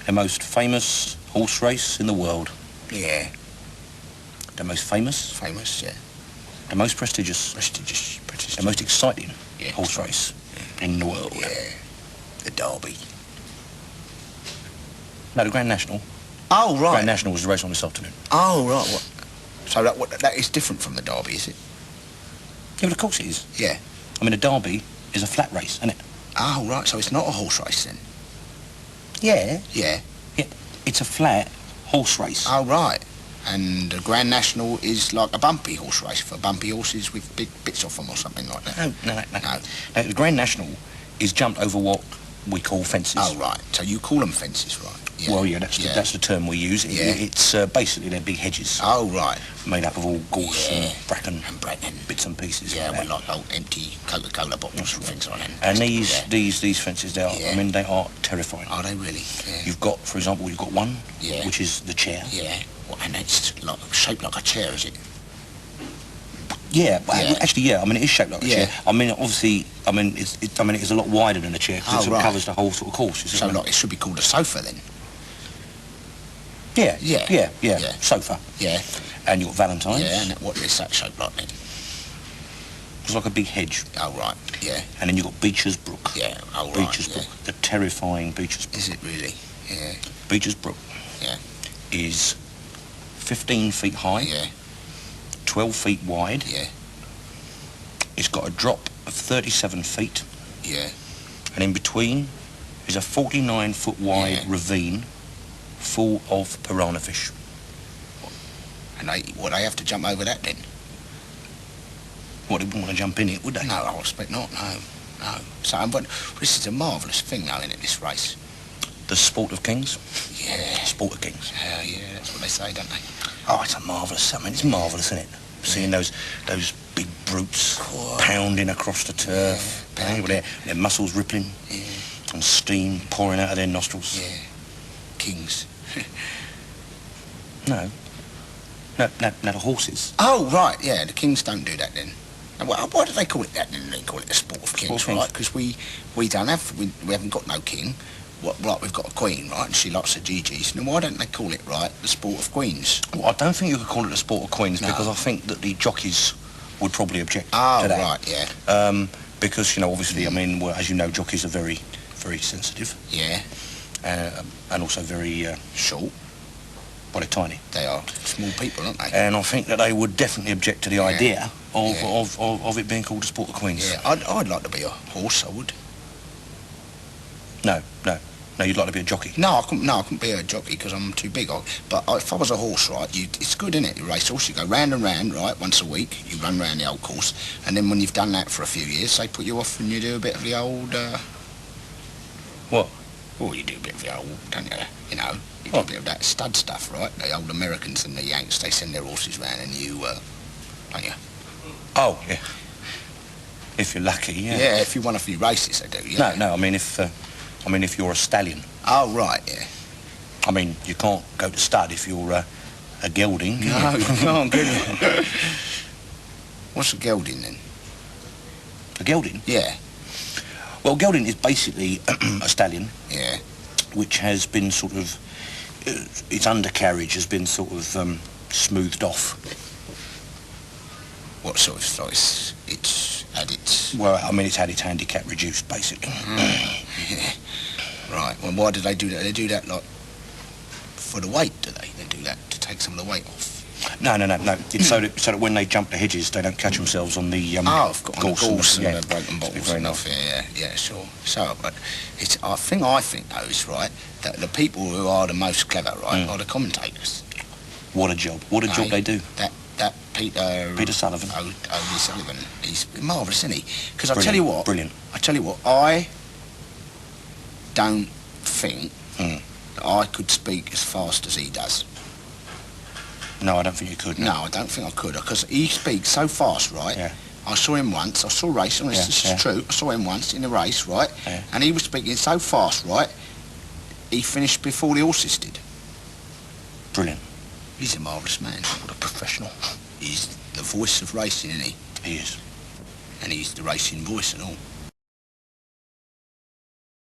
The most famous horse race in the world. Yeah. The most famous. Famous, yeah. The most prestigious. Prestigious. The most exciting Yeah. horse race in the world. Yeah. The Derby. No, the Grand National. Oh, right. Grand National was the race on this afternoon. Oh, right. What? So that is different from the Derby, is it? Yeah, but of course it is. Yeah. I mean, a Derby is a flat race, isn't it? Oh, right. So it's not a horse race then? Yeah. Yeah. Yeah. It's a flat horse race. Oh, right. And the Grand National is like a bumpy horse race for bumpy horses with big bits off them or something like that? No. The Grand National is jumped over what we call fences. Oh, right. So you call them fences, right? Yeah. Well, yeah, that's the term we use. Yeah. It's basically they're big hedges. Oh, right. Made up of all gorse and bracken and bits and pieces. Yeah, like with like old empty Coca-Cola bottles and things like that. And these fences, they are. Yeah. I mean, they are terrifying. Are they really? Yeah. You've got, for example, you've got one, Yeah. which is the chair. Yeah. Well, and it's like shaped like a chair, is it? Yeah, Yeah. actually, yeah. I mean, it is shaped like a chair. I mean, obviously, it is a lot wider than a chair because it sort of covers the whole sort of course. So, like, it should be called a sofa then. Yeah. Sofa. Yeah. And you've got Valentine's. Yeah, and what is that shaped like then? It's like a big hedge. Oh, right, yeah. And then you've got Beecher's Brook. Yeah, oh, right, Beecher's Brook. The terrifying Beecher's Brook. Is it really? Yeah. Beecher's Brook. Yeah. Is 15 feet high. Yeah. 12 feet wide. Yeah. It's got a drop of 37 feet. Yeah. And in between is a 49-foot wide ravine full of piranha fish. And they have to jump over that then? Well, they wouldn't want to jump in it, would they? No, I expect not, no. So, but this is a marvellous thing, though, isn't it, this race? The sport of kings? Yeah. Sport of kings. Yeah, that's what they say, don't they? Oh, it's a marvellous, it's marvellous, isn't it? Seeing those big brutes pounding across the turf, with their muscles rippling, and steam pouring out of their nostrils. Yeah. Kings. No, the horses. Oh, right, yeah, the kings don't do that then. And why do they call it that then? They call it the sport of kings, right? Because we don't have, we haven't got no king. Right, we've got a queen, right, and she likes her Gigi's. Now, why don't they call it, right, the sport of queens? Well, I don't think you could call it the sport of queens because I think that the jockeys would probably object to that. Right, yeah. Because, obviously, I mean, well, as you know, jockeys are very, very sensitive. Yeah. And also very... short. Well, they're tiny. They are small people, aren't they? And I think that they would definitely object to the idea of it being called the sport of queens. Yeah, I'd like to be a horse, I would. No, you'd like to be a jockey. No, I couldn't be a jockey because I'm too big. But if I was a horse, right, it's good, isn't it? You race horse, you go round and round, right, once a week. You run round the old course, and then when you've done that for a few years, they put you off and you do a bit of the old. What? Well, you do a bit of the old, don't you? You know, you do a bit of that stud stuff, right? The old Americans and the Yanks, they send their horses round, and you, don't you? Oh, yeah. If you're lucky, yeah. Yeah, if you won a few races, they do. Yeah. No. I mean, if you're a stallion. Oh, right, yeah. I mean, you can't go to stud if you're a gelding. No, you can't, can you? What's a gelding, then? A gelding? Yeah. Well, gelding is basically a stallion. Yeah. Which has been sort of... its undercarriage has been sort of smoothed off. What sort of... So it's had its... Well, I mean, it's had its handicap reduced, basically. Yeah. Right. Well, why do they do that? They do that, like, for the weight, do they? They do that to take some of the weight off? No. It's so that when they jump the hedges, they don't catch themselves on the gorse and the broken bottles and stuff. Yeah, sure. So, but I think though is right that the people who are the most clever, right, are the commentators. What a job! What a job they do. That Peter Sullivan. Odie Sullivan. He's marvellous, isn't he? Because I tell you what. Brilliant. I tell you what. I don't think that I could speak as fast as he does. No, I don't think you could. No, I don't think I could, because he speaks so fast, right? Yeah. I saw him once, I saw a race, and this is true, I saw him once in a race, right? Yeah. And he was speaking so fast, right? He finished before the horses did. Brilliant. He's a marvellous man. What a professional. He's the voice of racing, isn't he? He is. And he's the racing voice and all.